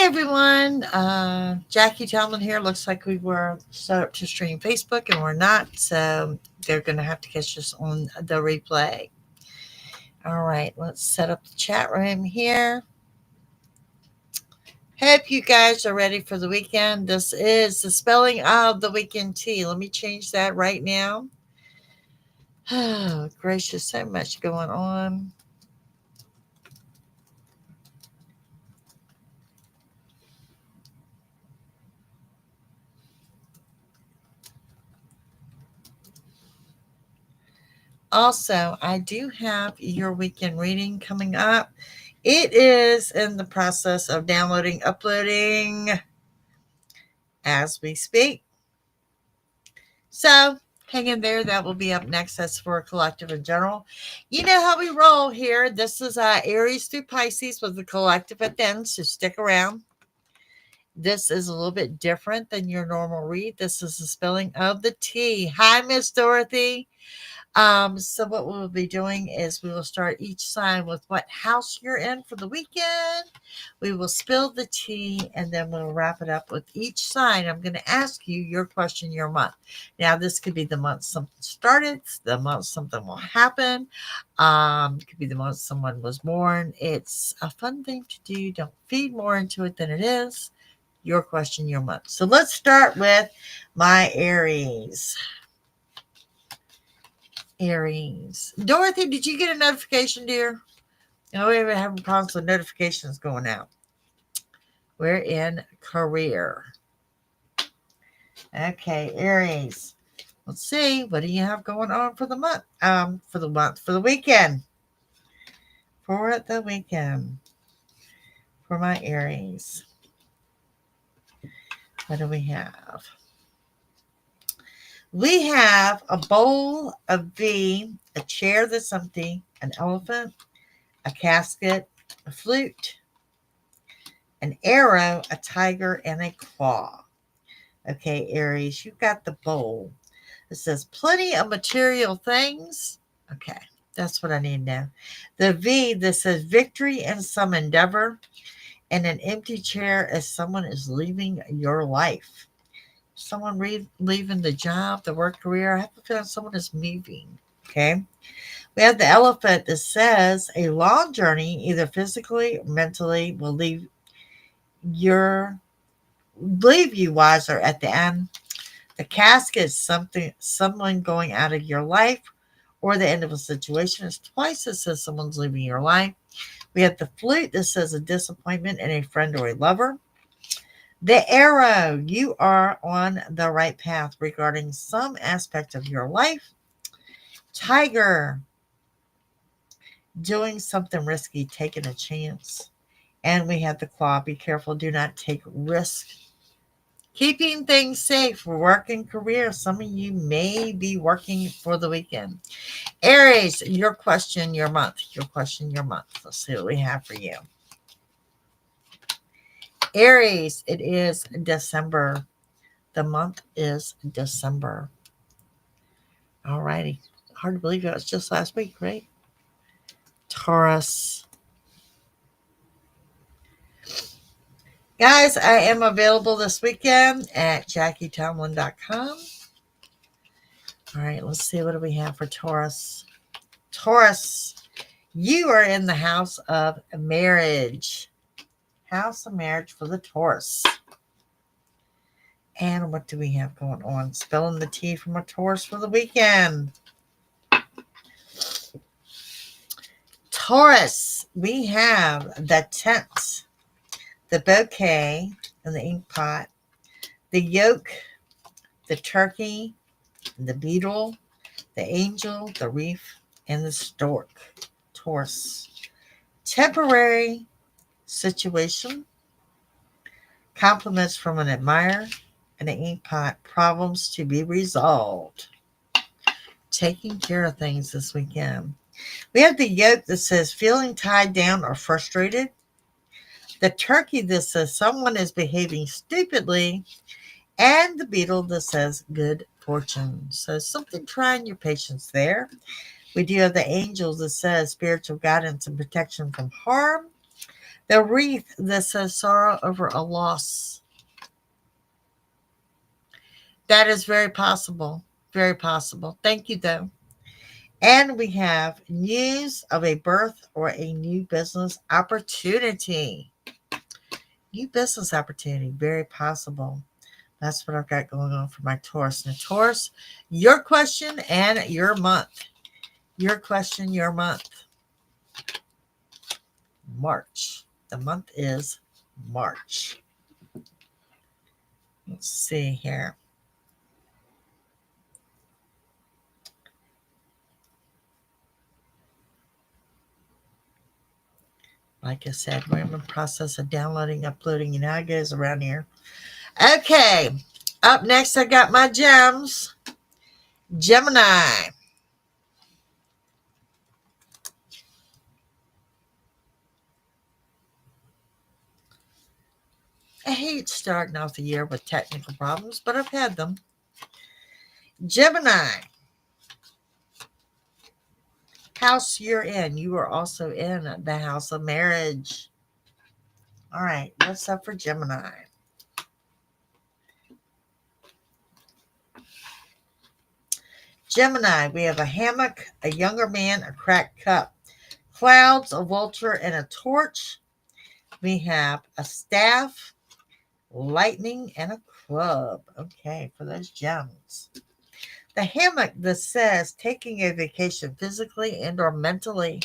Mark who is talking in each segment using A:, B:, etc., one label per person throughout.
A: everyone, Jackie-Tomlin here. Looks like we were set up to stream Facebook and we're not, so they're going to have to catch us on the replay. All right, let's set up the chat room here. Hope you guys are ready for the weekend. This is the spelling of the weekend tea. Let me change that right now. Oh, gracious, so much going on. Also, I do have your weekend reading coming up. It is in the process of downloading, uploading as we speak. So hang in there. That will be up next. That's for collective in general. You know how we roll here. This is Aries through Pisces with the collective at the end, so stick around. This is a little bit different than your normal read. This is the spelling of the T. Hi, Miss Dorothy. So what we'll be doing is we will start each sign with what house you're in for the weekend. We will spill the tea and then we'll wrap it up with each sign. I'm going to ask you your question, your month. Now, this could be the month something started, the month something will happen. It could be the month someone was born. It's a fun thing to do. Don't feed more into it than it is. Your question, your month. So let's start with my Aries. Aries. Dorothy, did you get a notification, dear? No, we're having problems with notifications going out. We're in career. Okay, Aries. Let's see. What do you have going on for the month? For the weekend. For the weekend. For my Aries. What do we have? We have a bowl, a V, a chair that's empty, an elephant, a casket, a flute, an arrow, a tiger, and a claw. Okay, Aries, you've got the bowl. It says plenty of material things. Okay, that's what I need now. The V, that says victory in some endeavor, and an empty chair as someone is leaving your life. Someone leaving the job, the work career. I have a feeling someone is moving. Okay. We have the elephant that says a long journey, either physically or mentally, will leave you wiser at the end. The casket is someone going out of your life or the end of a situation. It's twice that says someone's leaving your life. We have the flute that says a disappointment in a friend or a lover. The arrow, you are on the right path regarding some aspect of your life. Tiger, doing something risky, taking a chance. And we have the claw, be careful, do not take risk. Keeping things safe for work and career. Some of you may be working for the weekend. Aries, your question, your month. Your question, your month. Let's see what we have for you. Aries, it is December. The month is December. All righty. Hard to believe it was just last week, right? Taurus. Guys, I am available this weekend at JackieTomlin.com. All right, let's see. What do we have for Taurus? Taurus, you are in the house of marriage. House of marriage for the Taurus. And what do we have going on? Spilling the tea from a Taurus for the weekend. Taurus, we have the tent, the bouquet, and the ink pot, the yolk, the turkey, the beetle, the angel, the reef, and the stork. Taurus. Temporary situation, compliments from an admirer, and an ink pot, problems to be resolved. Taking care of things this weekend. We have the yoke that says feeling tied down or frustrated. The turkey that says someone is behaving stupidly. And the beetle that says good fortune. So something trying your patience there. We do have the angels that says spiritual guidance and protection from harm. The wreath that says sorrow over a loss. That is very possible. Very possible. Thank you, though. And we have news of a birth or a new business opportunity. New business opportunity. Very possible. That's what I've got going on for my Taurus. Now, Taurus, your question and your month. Your question, your month. March. The month is March. Let's see here. Like I said, we're in the process of downloading, uploading. You know how it goes around here. Okay. Up next, I got my gems. Gemini. I hate starting off the year with technical problems, but I've had them. Gemini. House you're in. You are also in the house of marriage. All right. What's up for Gemini? Gemini, we have a hammock, a younger man, a cracked cup, clouds, a vulture, and a torch. We have a staff, lightning, and a club. Okay, for those gems. The hammock that says taking a vacation physically and or mentally.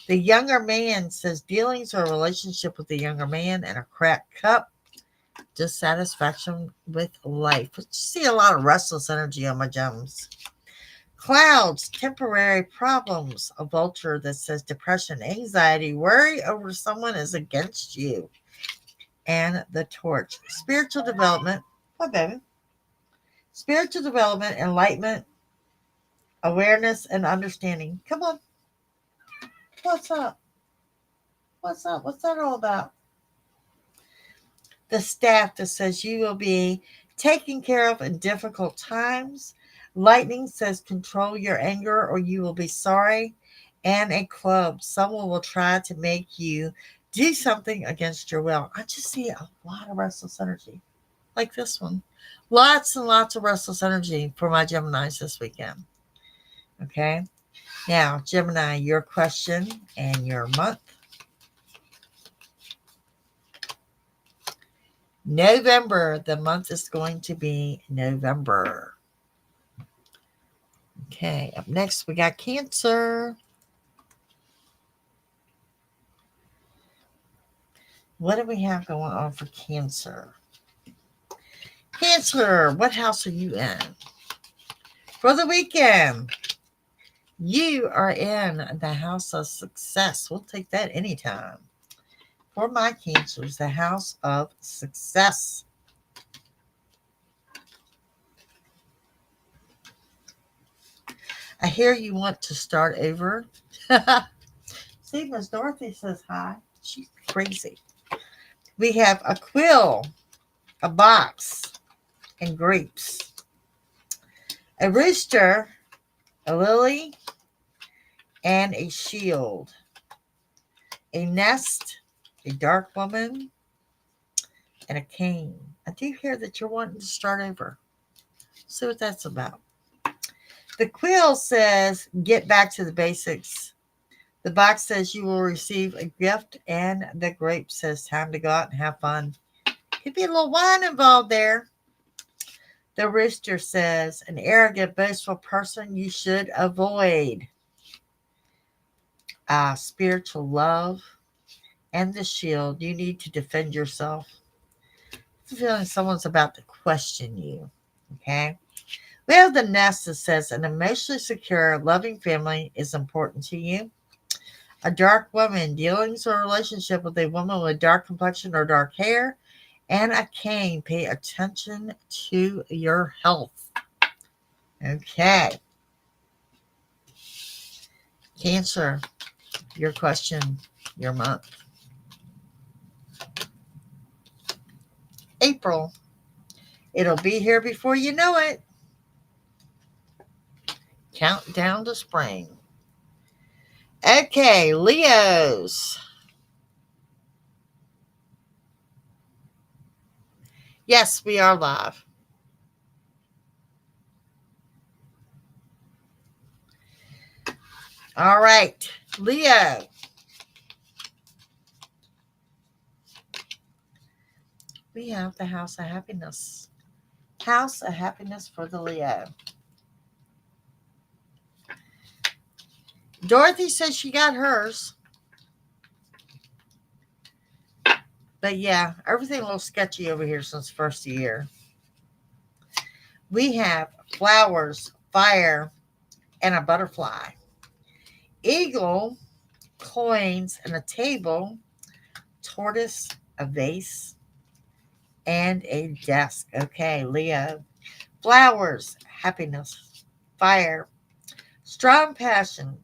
A: The younger man says dealings or relationship with the younger man, and a cracked cup, dissatisfaction with life. But you see a lot of restless energy on my gems. Clouds, temporary problems. A vulture that says depression, anxiety, worry over someone is against you. And the torch. Spiritual development. Hi, baby. Spiritual development, enlightenment, awareness, and understanding. Come on. What's up? What's up? What's that all about? The staff that says you will be taken care of in difficult times. Lightning says control your anger or you will be sorry. And a club. Someone will try to make you do something against your will. I just see a lot of restless energy. Like this one. Lots and lots of restless energy for my Geminis this weekend. Okay. Now, Gemini, your question and your month. November. The month is going to be November. Okay. Up next, we got Cancer. What do we have going on for Cancer? Cancer, what house are you in? For the weekend, you are in the house of success. We'll take that anytime. For my Cancers, the house of success. I hear you want to start over. See, Miss Dorothy says hi. She's crazy. We have a quill, a box, and grapes. A rooster, a lily, and a shield. A nest, a dark woman, and a cane. I do hear that you're wanting to start over. See what that's about. The quill says, get back to the basics. The box says you will receive a gift, and the grape says time to go out and have fun. Could be a little wine involved there. The rooster says, an arrogant, boastful person you should avoid. Spiritual love, and the shield. You need to defend yourself. I'm feeling someone's about to question you. Okay. We have the nest that says an emotionally secure, loving family is important to you. A dark woman, dealings or relationship with a woman with dark complexion or dark hair. And a cane, pay attention to your health. Okay. Cancer, your question, your month. April. It'll be here before you know it. Countdown to spring. Okay, Leos. Yes, we are live. All right, Leo. We have the House of Happiness. House of Happiness for the Leo. Dorothy says she got hers. But yeah, everything a little sketchy over here since first year. We have flowers, fire, and a butterfly. Eagle, coins, and a table. Tortoise, a vase, and a desk. Okay, Leo. Flowers, happiness, fire, strong passion,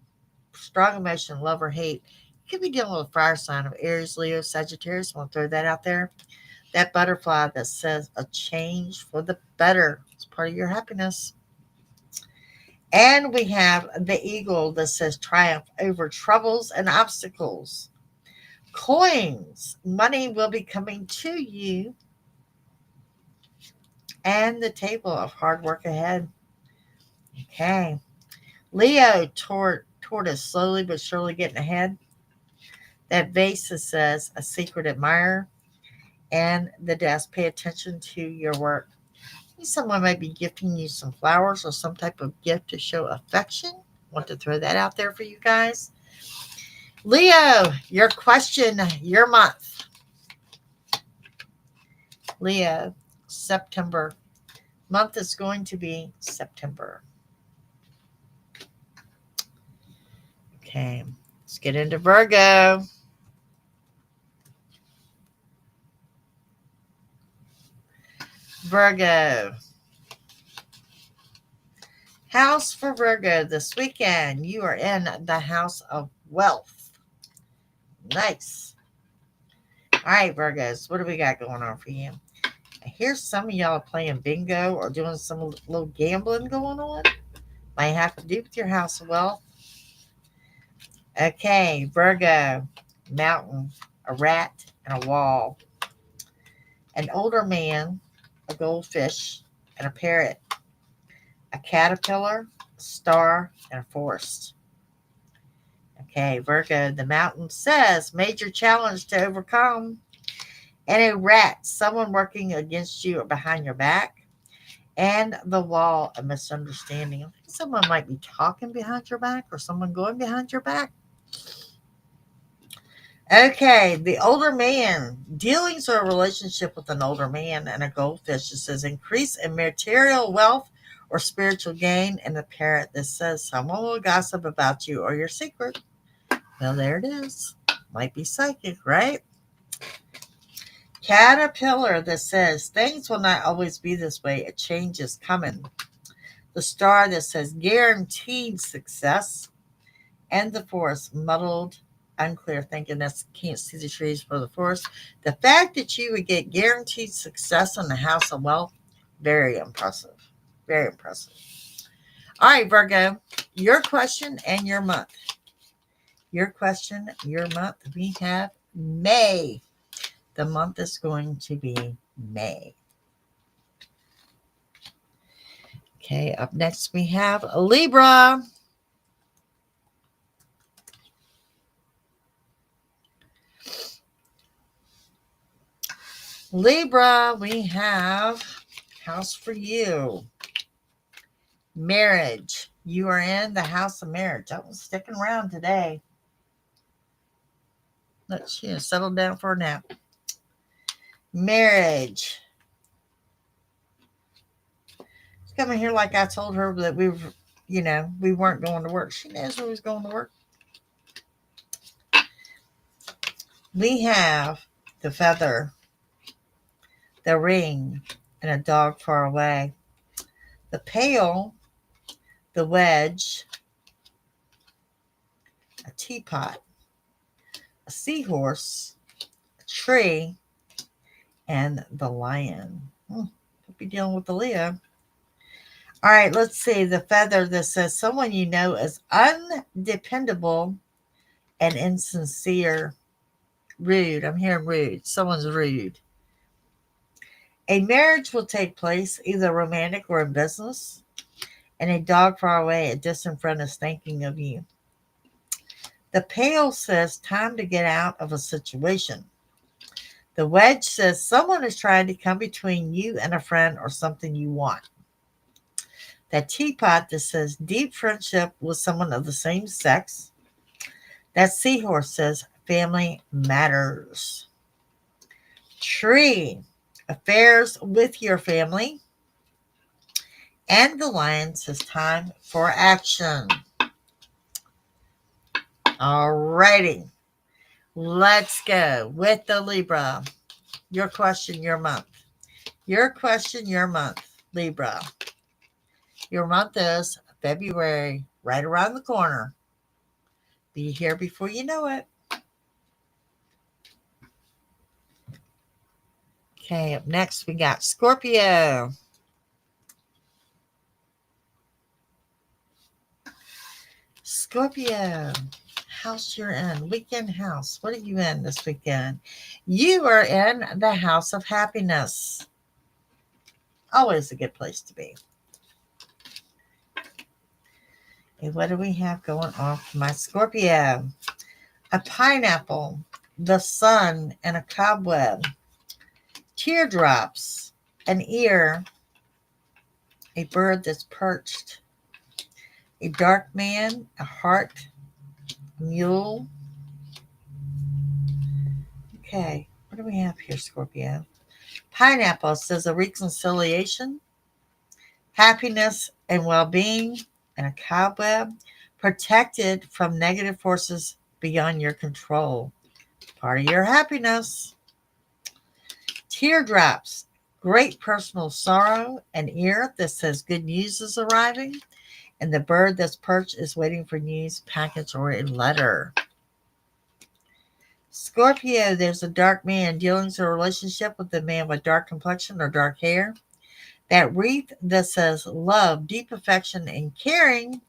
A: strong emotion, love or hate. You could be dealing with a fire sign of Aries, Leo, Sagittarius. I want to throw that out there. That butterfly that says a change for the better. It's part of your happiness. And we have the eagle that says triumph over troubles and obstacles. Coins, money will be coming to you. And the table of hard work ahead. Okay. Leo, tortoise, slowly but surely getting ahead. That vase that says a secret admirer. And the desk, pay attention to your work. Someone might be gifting you some flowers or some type of gift to show affection. Want to throw that out there for you guys. Leo, your question, your month. Leo, September. Month is going to be September. Okay, let's get into Virgo. Virgo. House for Virgo this weekend. You are in the house of wealth. Nice. All right, Virgos, what do we got going on for you? I hear some of y'all are playing bingo or doing some little gambling going on. Might have to do with your house of wealth. Okay, Virgo, mountain, a rat, and a wall. An older man, a goldfish, and a parrot. A caterpillar, a star, and a forest. Okay, Virgo, the mountain says major challenge to overcome. And a rat, someone working against you or behind your back. And the wall, a misunderstanding. Someone might be talking behind your back or someone going behind your back. Okay, the older man. Dealings or a relationship with an older man and a goldfish. It says increase in material wealth or spiritual gain. And the parrot that says someone will gossip about you or your secret. Well, there it is. Might be psychic, right? Caterpillar that says things will not always be this way. A change is coming. The star that says guaranteed success. And the forest, muddled, unclear, thinking that can't see the trees for the forest. The fact that you would get guaranteed success in the house of wealth, very impressive. Very impressive. All right, Virgo, your question and your month. Your question, your month. We have May. The month is going to be May. Okay, up next we have Libra. Libra, we have house for you. Marriage. You are in the house of marriage. I was sticking around today. Let's settle down for a nap. Marriage. She's coming here like I told her that we weren't going to work. She knows we was going to work. We have the feather, the ring, and a dog far away. The pail, the wedge, a teapot, a seahorse, a tree, and the lion. Could be dealing with the Leo. All right, let's see. The feather that says someone you know is undependable and insincere. Rude. I'm hearing rude. Someone's rude. A marriage will take place, either romantic or in business, and a dog far away, a distant friend is thinking of you. The pail says time to get out of a situation. The wedge says someone is trying to come between you and a friend or something you want. That teapot that says deep friendship with someone of the same sex. That seahorse says family matters. Tree, affairs with your family. And the lion says time for action. Alrighty, let's go with the Libra. Your question, your month. Your question, your month, Libra. Your month is February, right around the corner. Be here before you know it. Okay, up next we got Scorpio. Scorpio, house you're in, weekend house. What are you in this weekend? You are in the house of happiness. Always a good place to be. Okay, what do we have going on for my Scorpio? A pineapple, the sun, and a cobweb. Teardrops, an ear, a bird that's perched, a dark man, a heart, a mule. Okay, what do we have here, Scorpio? Pineapple says a reconciliation, happiness and well-being, and a cobweb, protected from negative forces beyond your control. Part of your happiness. Teardrops, great personal sorrow, an ear that says good news is arriving, and the bird that's perched is waiting for news, package, or a letter. Scorpio, there's a dark man dealing with a relationship with a man with dark complexion or dark hair. That wreath that says love, deep affection, and caring.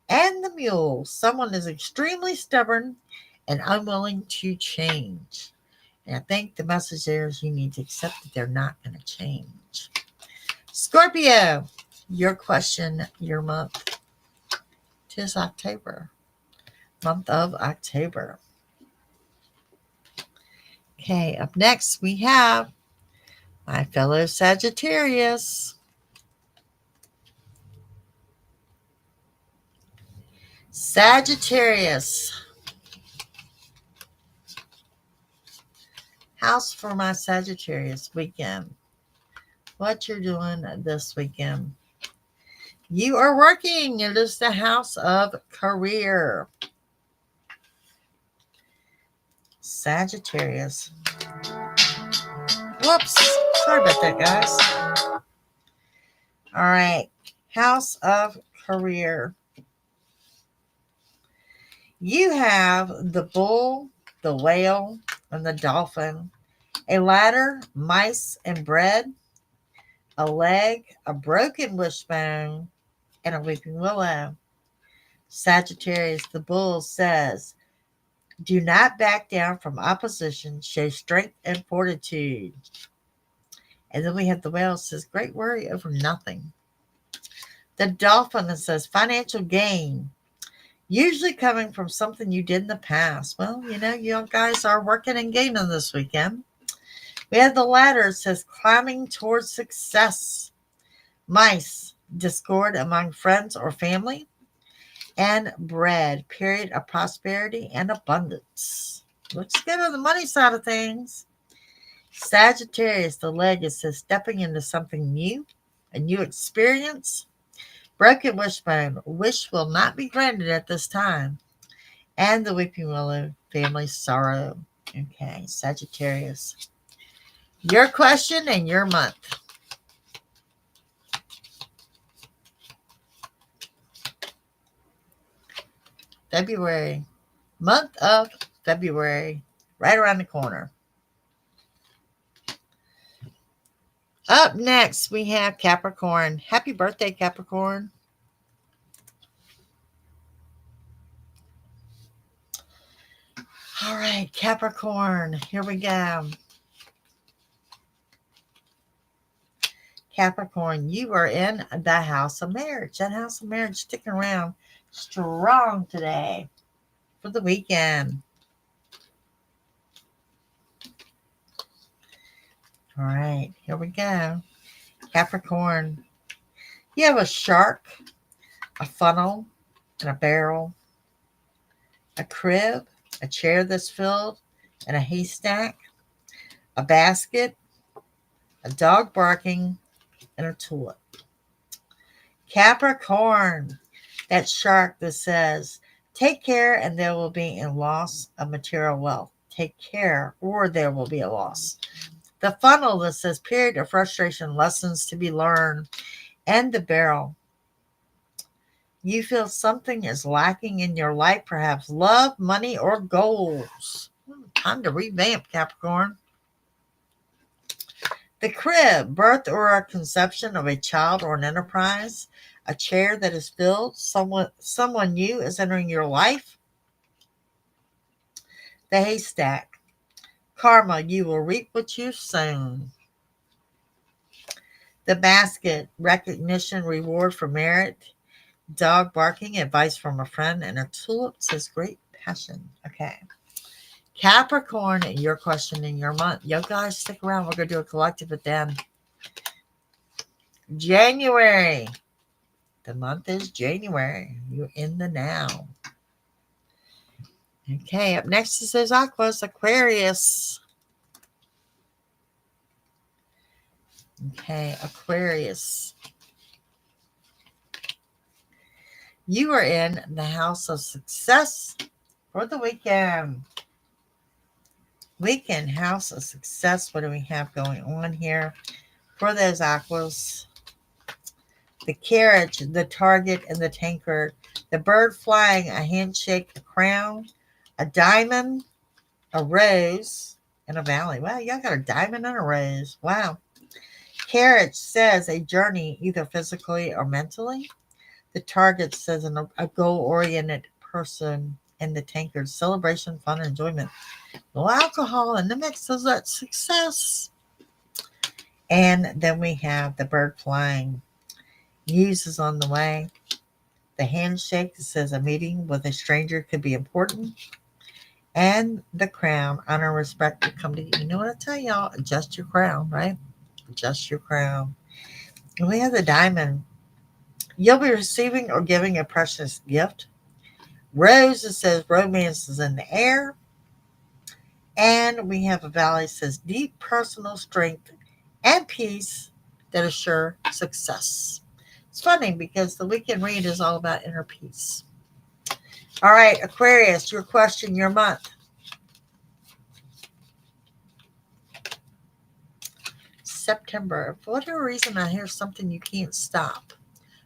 A: And the mule, someone is extremely stubborn and unwilling to change. And I think the message there is you need to accept that they're not going to change. Scorpio, your question, your month. 'Tis October, month of October. Okay, up next we have my fellow Sagittarius. Sagittarius. House for my Sagittarius weekend. What you're doing this weekend. You are working. It is the house of career. Sagittarius. Whoops. Sorry about that, guys. All right. House of career. You have the bull, the whale, and the dolphin. A ladder, mice, and bread. A leg, a broken wishbone, and a weeping willow. Sagittarius, the bull says, do not back down from opposition. Show strength and fortitude. And then we have the whale says, great worry over nothing. The dolphin says, financial gain. Usually coming from something you did in the past. Well, you guys are working and gaining this weekend. We have the ladder. It says, climbing towards success. Mice, discord among friends or family. And bread, period of prosperity and abundance. Looks good on the money side of things. Sagittarius, the leg, it says stepping into something new, a new experience. Broken wishbone, wish will not be granted at this time. And the weeping willow, family sorrow. Okay, Sagittarius. Your question and your month. February, month of February, right around the corner. Up next, we have Capricorn. Happy birthday, Capricorn. All right, Capricorn, here we go. Capricorn, you are in the house of marriage. That house of marriage sticking around strong today for the weekend. All right, here we go. Capricorn, you have a shark, a funnel, and a barrel, a crib, a chair that's filled, and a haystack, a basket, a dog barking, and a tulip. Capricorn, that shark that says, take care and there will be a loss of material wealth. Take care or there will be a loss. The funnel that says period of frustration, lessons to be learned. And the barrel, you feel something is lacking in your life, perhaps love, money, or goals. Time to revamp, Capricorn. The crib, birth or a conception of a child or an enterprise. A chair that is filled, someone new is entering your life. The haystack, karma, you will reap what you've sown. The basket, recognition, reward for merit. Dog barking, advice from a friend. And a tulip says great passion. Okay. Capricorn, your question in your month. Yo, guys, stick around. We're going to do a collective at the end. January. The month is January. You're in the now. Okay, up next it says Aquarius. Okay, Aquarius. You are in the house of success for the weekend. Weekend house of success. What do we have going on here for those Aquas? The carriage, the target, and the tankard. The bird flying, a handshake, a crown, a diamond, a rose, and a valley. Wow, y'all got a diamond and a rose. Wow. Carriage says a journey, either physically or mentally. The target says a goal-oriented person. And the tankard, celebration, fun, enjoyment. No alcohol in the mix, so that's success. And then we have the bird flying. News is on the way. The handshake says a meeting with a stranger could be important. And the crown, honor and respect to come to you. You know what I tell y'all? Adjust your crown, right? Adjust your crown. And we have the diamond. You'll be receiving or giving a precious gift. Rose, it says romance is in the air. And we have a valley, says deep personal strength and peace that assure success. It's funny because the weekend read is all about inner peace. All right, Aquarius, your question, your month. September. For whatever reason, I hear something you can't stop.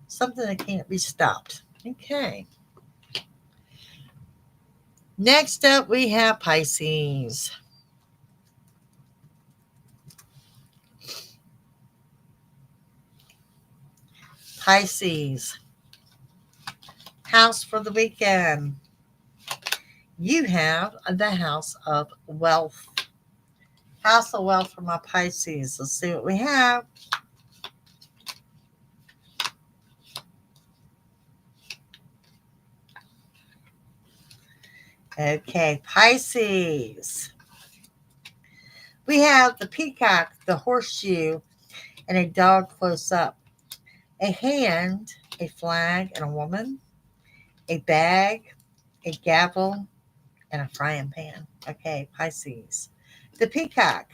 A: Something that can't be stopped. Okay. Next up, we have Pisces. Pisces. House for the weekend. You have the house of wealth. House of wealth for my Pisces. Let's see what we have. Okay, Pisces. We have the peacock, the horseshoe, and a dog close up. A hand, a flag, and a woman. A bag, a gavel, and a frying pan. Okay, Pisces. The peacock.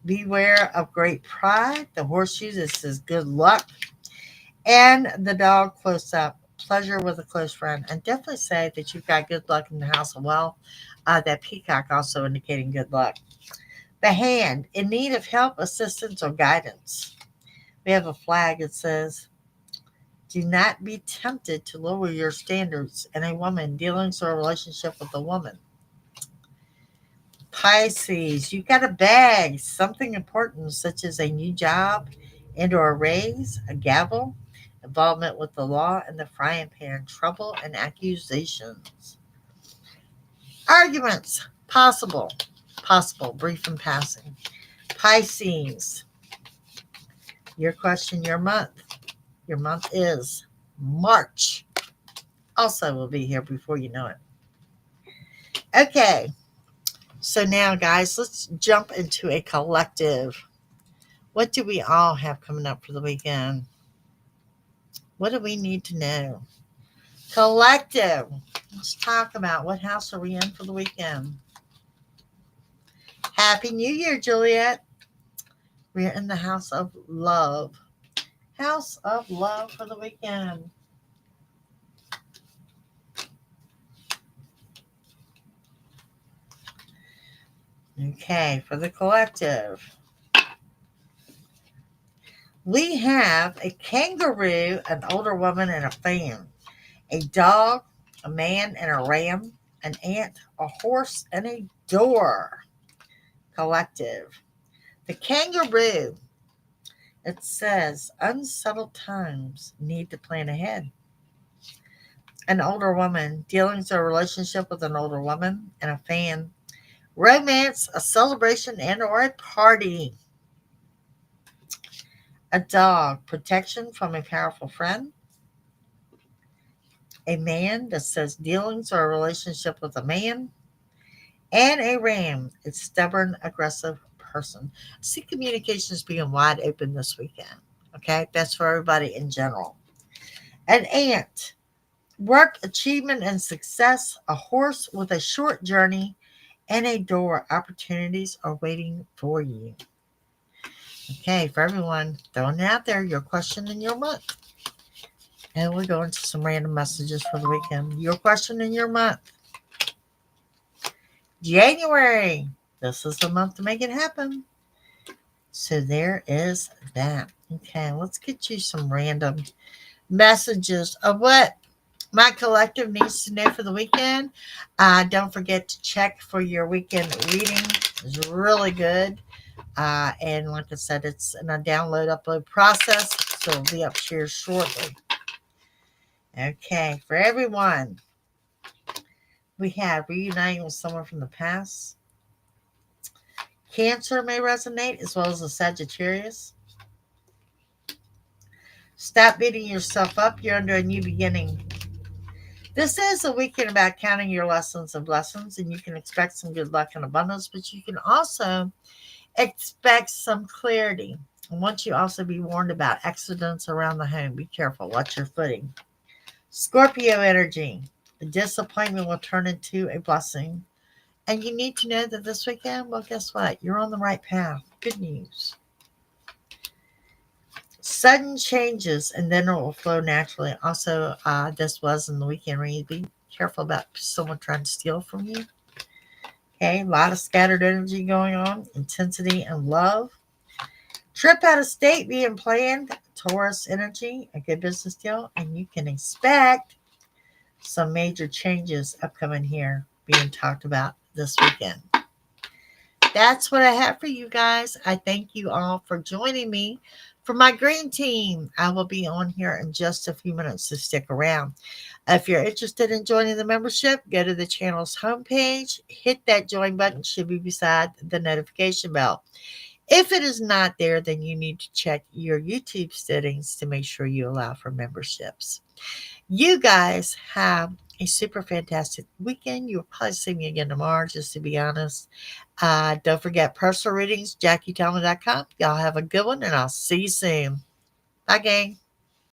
A: Beware of great pride. The horseshoe, this is good luck. And the dog close up. Pleasure with a close friend. And definitely say that you've got good luck in the house of wealth. That peacock also indicating good luck. The hand, in need of help, assistance, or guidance. We have a flag that says, do not be tempted to lower your standards in a woman, dealings or a relationship with a woman. Pisces, you got a bag, something important such as a new job and or a raise, a gavel, involvement with the law, and the frying pan, trouble and accusations. Arguments, possible, brief and passing. Pisces, Your question, your month. Your month is March. Also, will be here before you know it. Okay, so now, guys, let's jump into a collective. What do we all have coming up for the weekend? What do we need to know? Collective. Let's talk about what house are we in for the weekend. Happy New Year, Juliet. We're in the house of love. House of love for the weekend. Okay, for the collective. We have a kangaroo, an older woman, and a fan. A dog, a man, and a ram. An ant, a horse, and a door. Collective. The kangaroo. It says, unsettled times need to plan ahead. An older woman, dealings or relationship with an older woman, and a fan. Romance, a celebration, and or a party. A dog, protection from a powerful friend. A man that says dealings or a relationship with a man. And a ram, a stubborn, aggressive person. See communications being wide open this weekend. Okay, that's for everybody in general. An ant, work, achievement, and success. A horse with a short journey. And a door, opportunities are waiting for you. Okay, for everyone, throwing it out there, your question in your month. And we'll go into some random messages for the weekend. Your question in your month. January. This is the month to make it happen. So there is that. Okay, let's get you some random messages of what my collective needs to know for the weekend. Don't forget to check for your weekend reading. It's really good. And like I said, it's in a download upload process, so it'll be up here shortly. Okay, for everyone, we have reuniting with someone from the past. Cancer may resonate, as well as a Sagittarius. Stop beating yourself up. You're under a new beginning. This is a weekend about counting your lessons and blessings, and you can expect some good luck and abundance, but you can also expect some clarity. I want you also be warned about accidents around the home. Be careful. Watch your footing. Scorpio energy. The disappointment will turn into a blessing. And you need to know that this weekend, well, guess what? You're on the right path. Good news. Sudden changes, and then it will flow naturally. Also, this was in the weekend read. Be careful about someone trying to steal from you. Okay, a lot of scattered energy going on. Intensity and love. Trip out of state being planned. Taurus energy, a good business deal. And you can expect some major changes upcoming here being talked about this weekend. That's what I have for you guys. I thank you all for joining me. For my green team, I will be on here in just a few minutes, so stick around. If you're interested in joining the membership, go to the channel's homepage, hit that join button, should be beside the notification bell. If it is not there, then you need to check your YouTube settings to make sure you allow for memberships. You guys have a super fantastic weekend. You'll probably see me again tomorrow, just to be honest. Don't forget personal readings, JackieTomlin.com. Y'all have a good one, and I'll see you soon. Bye, gang.